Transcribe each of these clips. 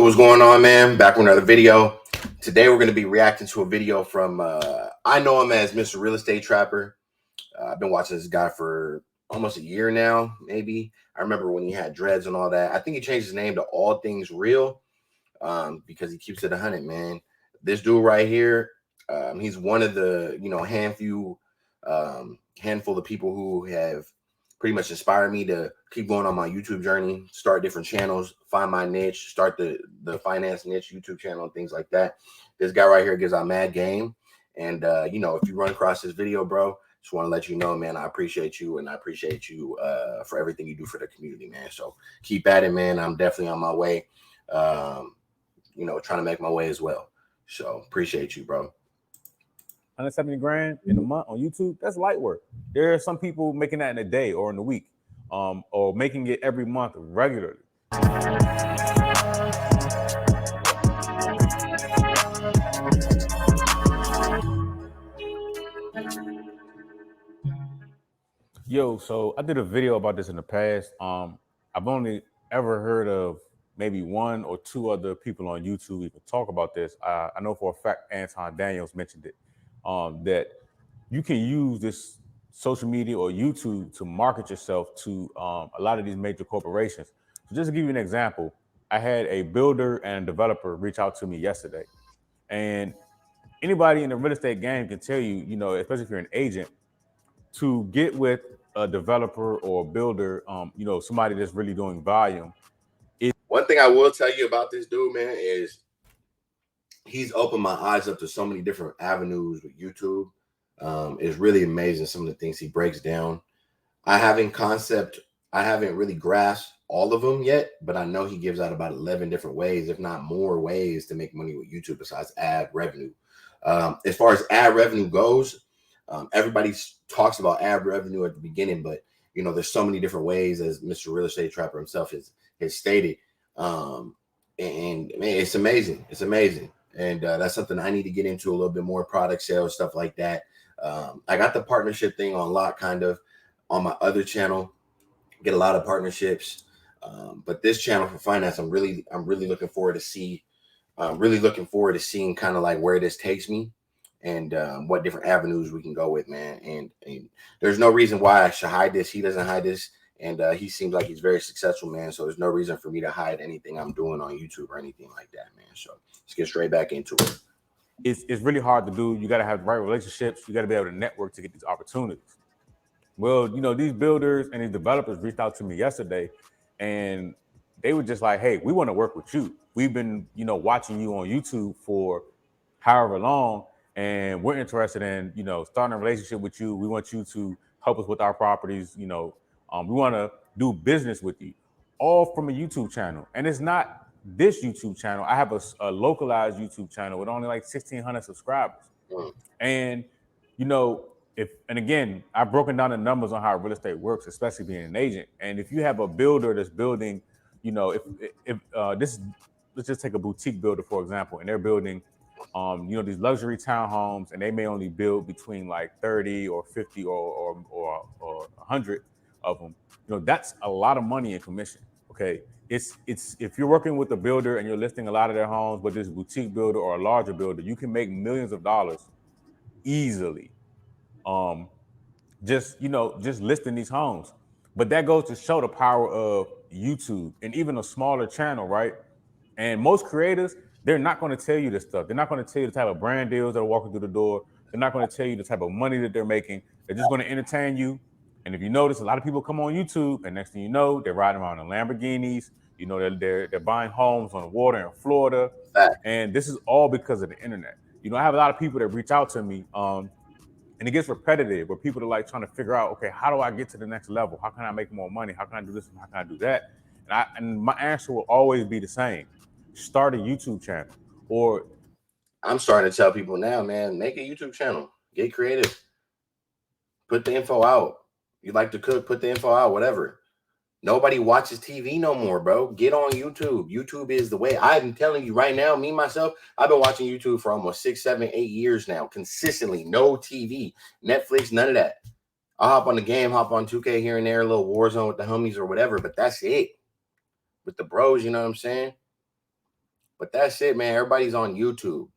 what's going on, man? Back with another video. Today we're going to be reacting to a video from I know him as Mr. Real Estate Trapper. I've been watching this guy for almost a year now, maybe. I remember when he had dreads and all that. I think he changed his name to AllThingzReal because he keeps it 100, man. This dude right here, he's one of the handful of people who have pretty much inspired me to keep going on my YouTube journey, start different channels, find my niche, start the finance niche YouTube channel and things like that. This guy right here gives out mad game. And, if you run across this video, bro, just want to let you know, man, I appreciate you, and I appreciate you for everything you do for the community, man. So keep at it, man. I'm definitely on my way, trying to make my way as well. So appreciate you, bro. 170 grand in a month on YouTube, that's light work. There are some people making that in a day or in a week, or making it every month regularly. Yo, so I did a video about this in the past. I've only ever heard of maybe one or two other people on YouTube even talk about this. I know for a fact Anton Daniels mentioned it, that you can use this social media or YouTube to market yourself to a lot of these major corporations. So just to give you an example, I had a builder and a developer reach out to me yesterday. And anybody in the real estate game can tell you, especially if you're an agent, to get with a developer or a builder, somebody that's really doing volume. One thing I will tell you about this dude, man, is he's opened my eyes up to so many different avenues with YouTube. It's really amazing some of the things he breaks down. I haven't really grasped all of them yet, but I know he gives out about 11 different ways, if not more ways, to make money with YouTube besides ad revenue. As far as ad revenue goes, everybody talks about ad revenue at the beginning, but there's so many different ways, as Mr. Real Estate Trapper himself has stated. And man, it's amazing. It's amazing. And that's something I need to get into a little bit more, product sales, stuff like that. I got the partnership thing on lock, kind of, on my other channel. Get a lot of partnerships, but this channel for finance, I'm really looking forward to see. Really looking forward to seeing kind of like where this takes me, and what different avenues we can go with, man. And there's no reason why I should hide this. He doesn't hide this, and he seems like he's very successful, man. So there's no reason for me to hide anything I'm doing on YouTube or anything like that, man. So let's get straight back into it. It's really hard to do. You got to have the right relationships. You got to be able to network to get these opportunities. Well, these builders and these developers reached out to me yesterday, and they were just like, hey, we want to work with you. We've been, watching you on YouTube for however long, and we're interested in, starting a relationship with you. We want you to help us with our properties. We want to do business with you, all from a YouTube channel. And it's not this YouTube channel. I have a localized YouTube channel with only like 1,600 subscribers. And, and again, I've broken down the numbers on how real estate works, especially being an agent. And if you have a builder that's building, let's just take a boutique builder, for example, and they're building, these luxury townhomes, and they may only build between like 30 or 50 or 100 of them. That's a lot of money in commission. Okay. It's if you're working with a builder and you're listing a lot of their homes, but this boutique builder or a larger builder, you can make millions of dollars easily. Just listing these homes. But that goes to show the power of YouTube and even a smaller channel, right? And most creators, they're not going to tell you this stuff. They're not going to tell you the type of brand deals that are walking through the door. They're not going to tell you the type of money that they're making. They're just going to entertain you. And if you notice, a lot of people come on YouTube, and next thing you know, they're riding around in Lamborghinis. They're buying homes on the water in Florida. And this is all because of the internet. I have a lot of people that reach out to me, and it gets repetitive, where people are like trying to figure out, okay, how do I get to the next level? How can I make more money? How can I do this? And how can I do that? And my answer will always be the same. Start a YouTube channel. Or I'm starting to tell people now, man, make a YouTube channel. Get creative. Put the info out. You like to cook, put the info out, whatever. Nobody watches TV no more, bro. Get on YouTube. YouTube is the way. I'm telling you right now, me, myself, I've been watching YouTube for almost 6, 7, 8 years now, consistently. No TV, Netflix, none of that. I'll hop on the game, hop on 2K here and there, a little Warzone with the homies or whatever, but that's it. With the bros, you know what I'm saying? But that's it, man. Everybody's on YouTube,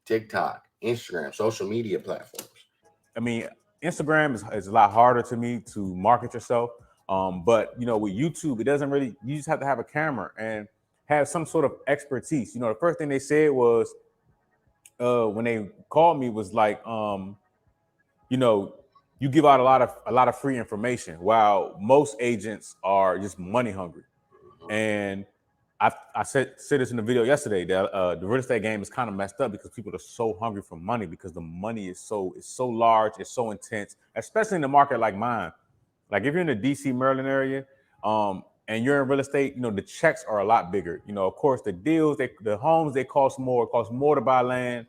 TikTok, Instagram, social media platforms. I mean, Instagram is a lot harder to me to market yourself. But you know, with YouTube, it doesn't really. You just have to have a camera and have some sort of expertise. You know, the first thing they said was when they called me was like, you know, you give out a lot of free information, while most agents are just money hungry. And I said this in the video yesterday that the real estate game is kind of messed up because people are so hungry for money because the money is so large, it's so intense, especially in a market like mine. Like if you're in the DC, Maryland area, and you're in real estate, you know, the checks are a lot bigger. You know, of course, the deals, the homes, they cost more. It costs more to buy land.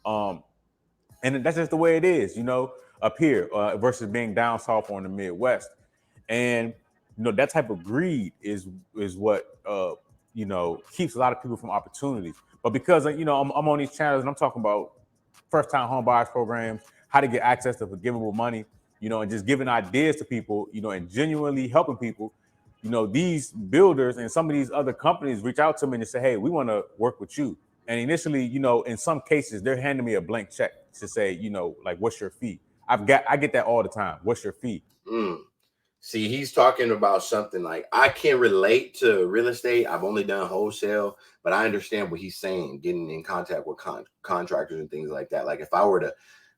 And that's just the way it is, you know, up here versus being down south or in the Midwest. And you know, that type of greed is what you know, keeps a lot of people from opportunities. But because you know, I'm on these channels and I'm talking about first time home buyers programs, how to get access to forgivable money, you know, and just giving ideas to people, you know, and genuinely helping people. You know, these builders and some of these other companies reach out to me and say, hey, we want to work with you. And initially, you know, in some cases, they're handing me a blank check to say, you know, like, what's your fee? I get that all the time. What's your fee? See, he's talking about something like I can relate to real estate. I've only done wholesale, but I understand what he's saying, getting in contact with contractors and things like that. Like if I were to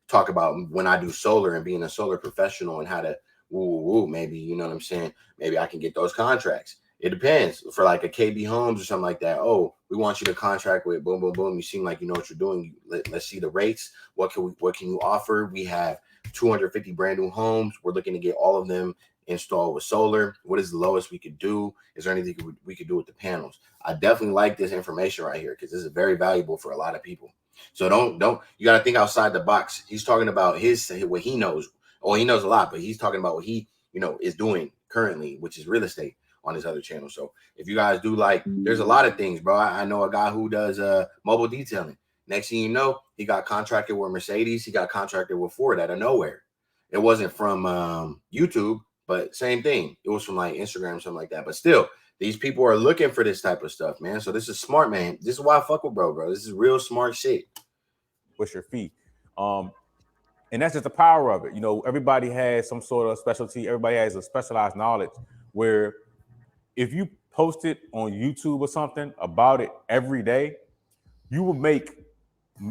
talk about when I do solar and being a solar professional and how to maybe, you know what I'm saying? Maybe I can get those contracts. It depends. For like a KB Homes or something like that. Oh, we want you to contract with boom, boom, boom. You seem like you know what you're doing. Let's see the rates. What can you offer? We have 250 brand new homes. We're looking to get all of them installed with solar. What is the lowest we could do? Is there anything we could do with the panels? I definitely like this information right here because this is very valuable for a lot of people. So don't you got to think outside the box. He's talking about what he knows. Oh, he knows a lot, but he's talking about what he, you know, is doing currently, which is real estate on his other channel. So if you guys do like, there's a lot of things, bro. I know a guy who does mobile detailing. Next thing you know, he got contracted with Mercedes. He got contracted with Ford out of nowhere. It wasn't from YouTube, but same thing. It was from like Instagram, something like that. But still, these people are looking for this type of stuff, man. So this is smart, man. This is why I fuck with bro. This is real smart shit. What's your fee? And that's just the power of it. You know, everybody has some sort of specialty. Everybody has a specialized knowledge where if you post it on YouTube or something about it every day, you will make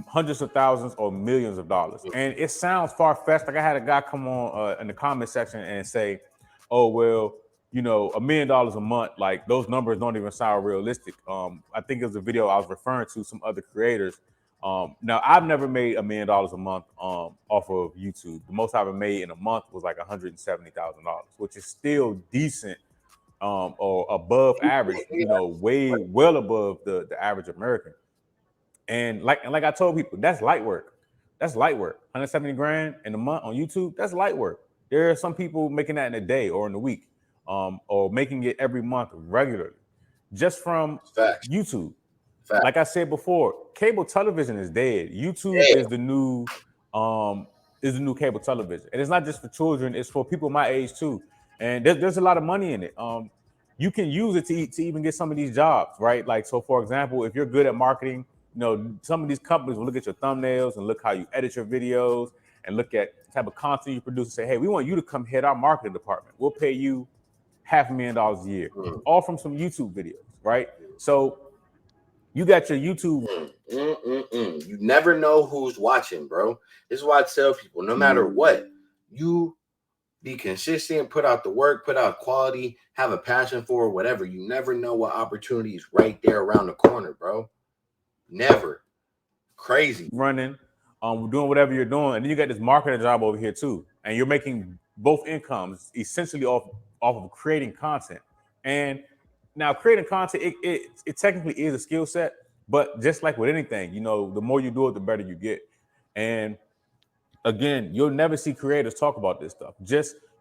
hundreds of thousands or millions of dollars. And it sounds far-fetched. Like I had a guy come on in the comment section and say, oh, well, you know, $1 million a month, like those numbers don't even sound realistic. I think it was a video I was referring to some other creators. Now I've never made $1 million a month off of YouTube. The most I've ever made in a month was like $170,000, which is still decent or above average, you know, way well above the average American. And like I told people, that's light work. That's light work. 170 grand in a month on YouTube, that's light work. There are some people making that in a day or in a week, or making it every month regularly, just from Facts. YouTube. Facts. Like I said before, cable television is dead. YouTube is the new cable television, and it's not just for children; it's for people my age too. And there's a lot of money in it. You can use it to even get some of these jobs, right? Like, so for example, if you're good at marketing, you know, some of these companies will look at your thumbnails and look how you edit your videos and look at the type of content you produce and say, hey, we want you to come head our marketing department. We'll pay you $500,000 a year, all from some YouTube videos, right? So you got your YouTube. You never know who's watching, bro. This is why I tell people, no matter what, you be consistent, put out the work, put out quality, have a passion for whatever. You never know what opportunity is right there around the corner, bro. Never. Crazy. Running, doing whatever you're doing, and then you got this marketing job over here too, and you're making both incomes essentially off of creating content. And now creating content, it technically is a skill set, but just like with anything, you know, the more you do it, the better you get. And again, you'll never see creators talk about this stuff.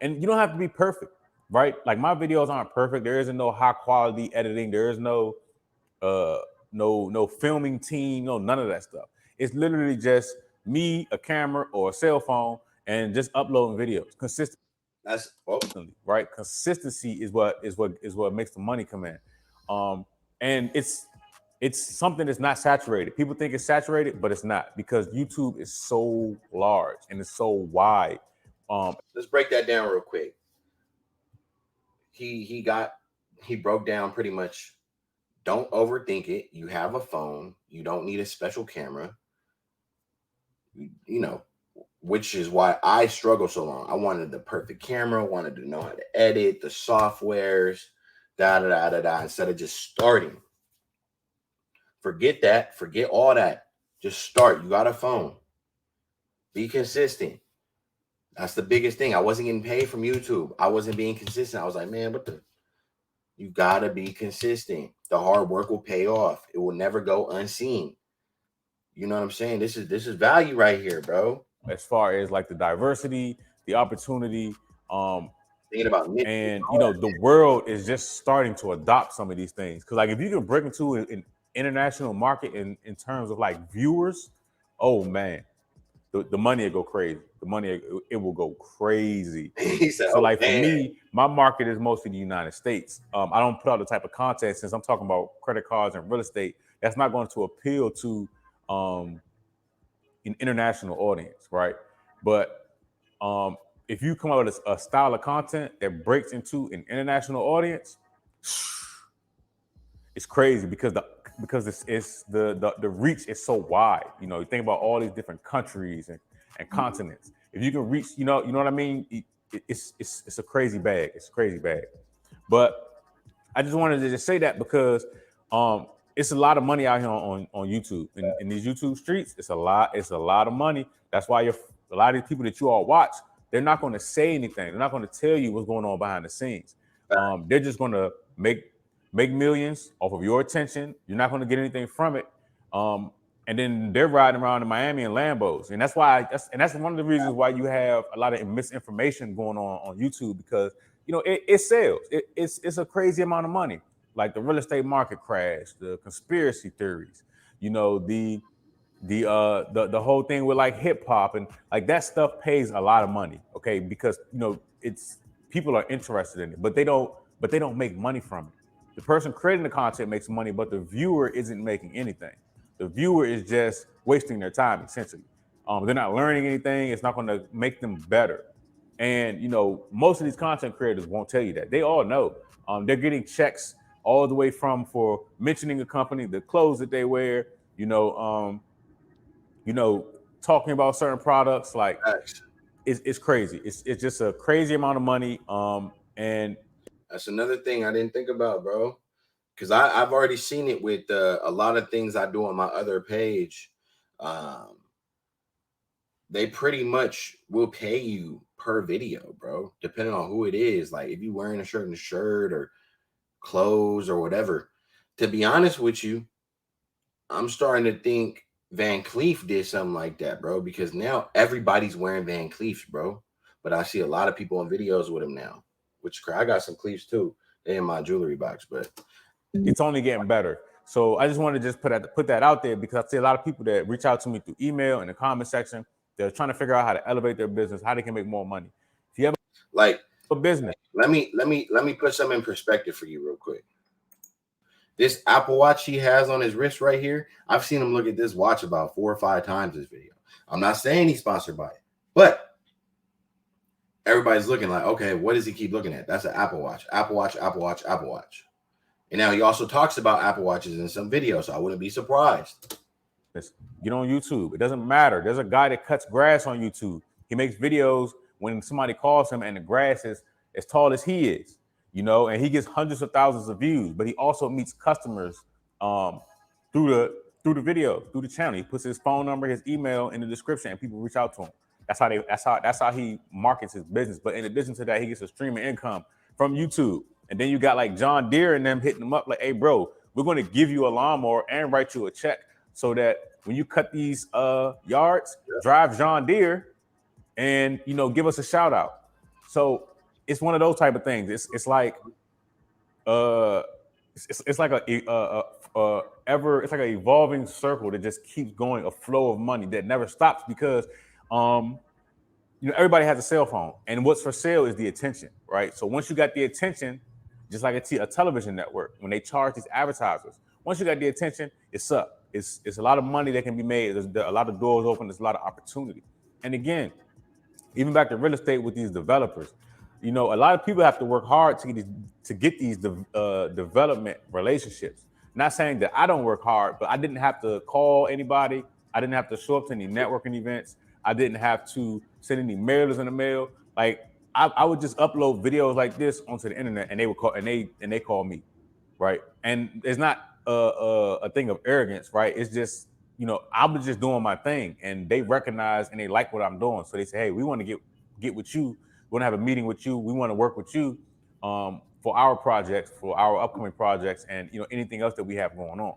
And you don't have to be perfect, right? Like my videos aren't perfect. There isn't no high quality editing. There is no no filming team, no none of that stuff. It's literally just me, a camera or a cell phone, and just uploading videos consistently. That's right. Consistency is what makes the money come in. And it's something that's not saturated. People think it's saturated, but it's not, because YouTube is so large and it's so wide. Let's break that down real quick. He broke down pretty much. Don't overthink it. You have a phone. You don't need a special camera. You know, which is why I struggled so long. I wanted the perfect camera, wanted to know how to edit, the softwares, instead of just starting. Forget that. Forget all that. Just start. You got a phone. Be consistent. That's the biggest thing. I wasn't getting paid from YouTube. I wasn't being consistent. I was like, man, you gotta be consistent. The hard work will pay off. It will never go unseen. You know what I'm saying? This is value right here, bro. As far as like the diversity, the opportunity, thinking about and you know, the world is just starting to adopt some of these things. Because like if you can break into an international market in terms of like viewers, oh man, the money will go crazy. The money, it will go crazy. Said, so like for me, my market is mostly the United States. I don't put out the type of content, since I'm talking about credit cards and real estate, that's not going to appeal to an international audience, right? But if you come out with a style of content that breaks into an international audience, it's crazy, because the reach is so wide. You know, you think about all these different countries and continents. If you can reach, you know what I mean? It's a crazy bag. It's a crazy bag. But I just wanted to just say that because it's a lot of money out here on YouTube. In these YouTube streets, it's a lot of money. That's why a lot of these people that you all watch, they're not going to say anything. They're not going to tell you what's going on behind the scenes. They're just going to make millions off of your attention. You're not going to get anything from it. And then they're riding around in Miami in Lambos. And that's why that's one of the reasons why you have a lot of misinformation going on YouTube, because you know it sells. It's a crazy amount of money. Like the real estate market crash, the conspiracy theories, you know, the whole thing with like hip hop and like that stuff pays a lot of money, okay? Because you know it's people are interested in it, but they don't make money from it. The person creating the content makes money, but the viewer isn't making anything. The viewer is just wasting their time, essentially. They're not learning anything. It's not going to make them better. And you know, most of these content creators won't tell you that. They all know. They're getting checks all the way from for mentioning a company, the clothes that they wear, you know, talking about certain products. Like it's crazy. It's just a crazy amount of money. And that's another thing I didn't think about, bro. Because I've already seen it with a lot of things I do on my other page. They pretty much will pay you per video, bro, depending on who it is. Like if you're wearing a certain shirt or clothes or whatever. To be honest with you, I'm starting to think Van Cleef did something like that, bro, because now everybody's wearing Van Cleefs, bro. But I see a lot of people on videos with them now, which I got some Cleefs too. They're in my jewelry box, but it's only getting better. So I just want to just put that out there, because I see a lot of people that reach out to me through email in the comment section. They're trying to figure out how to elevate their business, how they can make more money. If you have a business, let me put something in perspective for you real quick. This Apple Watch he has on his wrist right here, I've seen him look at this watch about 4 or 5 times this video. I'm not saying he's sponsored by it, but everybody's looking like, okay, what does he keep looking at? That's an Apple Watch, Apple Watch, Apple Watch, Apple Watch. And now he also talks about Apple Watches in some videos, so I wouldn't be surprised. Get on YouTube. It doesn't matter. There's a guy that cuts grass on YouTube. He makes videos when somebody calls him and the grass is as tall as he is, you know, and he gets hundreds of thousands of views. But he also meets customers through the video, through the channel. He puts his phone number, his email in the description, and people reach out to him. That's how he markets his business. But in addition to that, he gets a stream of income from YouTube. And then you got like John Deere and them hitting him up like, hey, bro, we're going to give you a lawnmower and write you a check so that when you cut these yards, drive John Deere and, you know, give us a shout out. So it's one of those type of things. It's like it's like an evolving circle that just keeps going, a flow of money that never stops, because you know, everybody has a cell phone, and what's for sale is the attention, right? So once you got the attention, just like a television network, when they charge these advertisers, Once you got the attention, it's up. It's a lot of money that can be made. There's a lot of doors open. There's a lot of opportunity. And again, even back to real estate with these developers, you know, a lot of people have to work hard to get these development relationships. Not saying that I don't work hard, but I didn't have to call anybody. I didn't have to show up to any networking events. I didn't have to send any mailers in the mail. Like I would just upload videos like this onto the internet, and they would call and they call me, right? And it's not a thing of arrogance, right? It's just, you know, I was just doing my thing, and they recognize and they like what I'm doing. So they say, hey, we want to get with you. We want to have a meeting with you. We want to work with you for our projects, for our upcoming projects, and, you know, anything else that we have going on.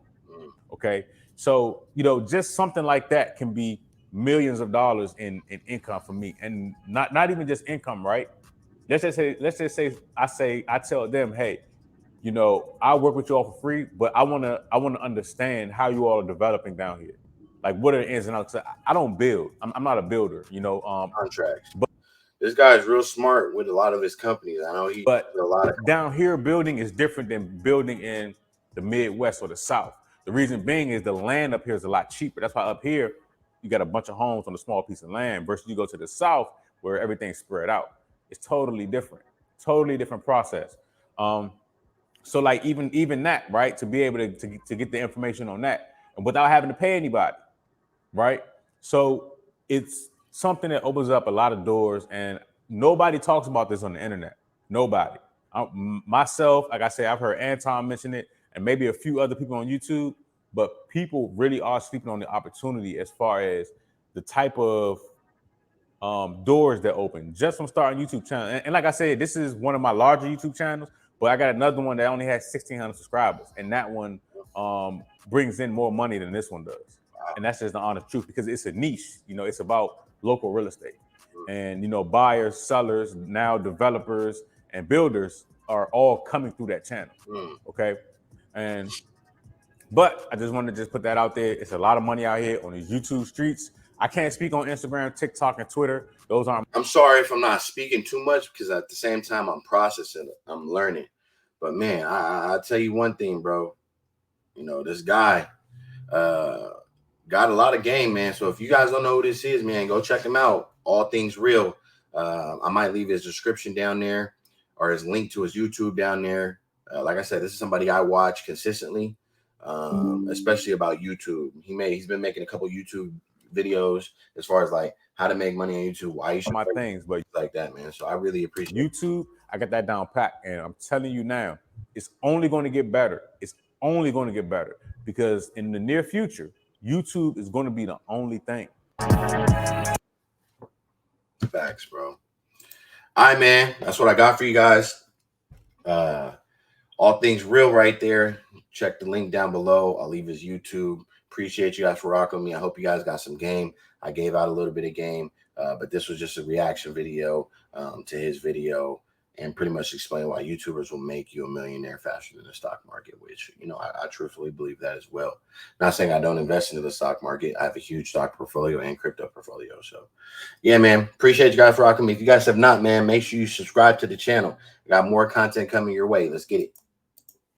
Okay, so, you know, just something like that can be millions of dollars in income for me, and not even just income, right? Let's just say I tell them, hey, you know, I'll work with you all for free, but I wanna understand how you all are developing down here. Like, what are the ins and outs? I don't build. I'm not a builder, you know. Contracts. But this guy is real smart with a lot of his companies. I know but a lot of down here, building is different than building in the Midwest or the South. The reason being is the land up here is a lot cheaper. That's why up here you got a bunch of homes on a small piece of land versus you go to the South where everything's spread out. It's totally different process. So like even that, right, to be able to get the information on that and without having to pay anybody, right? So it's something that opens up a lot of doors, and nobody talks about this on the internet. Nobody. Myself, like I said, I've heard Anton mention it, and maybe a few other people on YouTube, but people really are sleeping on the opportunity as far as the type of doors that open just from starting YouTube channel. And like I said, this is one of my larger YouTube channels, but I got another one that only has 1,600 subscribers, and that one brings in more money than this one does. And that's just the honest truth, because it's a niche. You know, it's about local real estate, and, you know, buyers, sellers, now developers and builders are all coming through that channel. Okay, but I just wanted to just put that out there. It's a lot of money out here on these YouTube streets. I can't speak on Instagram, TikTok, and Twitter. Those aren't. I'm sorry if I'm not speaking too much, because at the same time I'm processing it. I'm learning. But man, I'll tell you one thing, bro. You know, this guy got a lot of game, man. So if you guys don't know who this is, man, go check him out. AllThingzReal. I might leave his description down there, or his link to his YouTube down there. Like I said, this is somebody I watch consistently, especially about YouTube. He's been making a couple YouTube videos as far as like how to make money on YouTube, why you should my things, but like that, man. So I really appreciate YouTube. I got that down pat, and I'm telling you now, it's only going to get better. It's only going to get better, because in the near future, YouTube is going to be the only thing. Facts, bro. All right, man. That's what I got for you guys. AllThingzReal right there. Check the link down below. I'll leave his YouTube. Appreciate you guys for rocking with me. I hope you guys got some game. I gave out a little bit of game, but this was just a reaction video to his video, and pretty much explain why YouTubers will make you a millionaire faster than the stock market, which, you know, I truthfully believe that as well. Not saying I don't invest into the stock market. I have a huge stock portfolio and crypto portfolio. So yeah, man, appreciate you guys for rocking me. If you guys have not, man, make sure you subscribe to the channel. I got more content coming your way. Let's get it.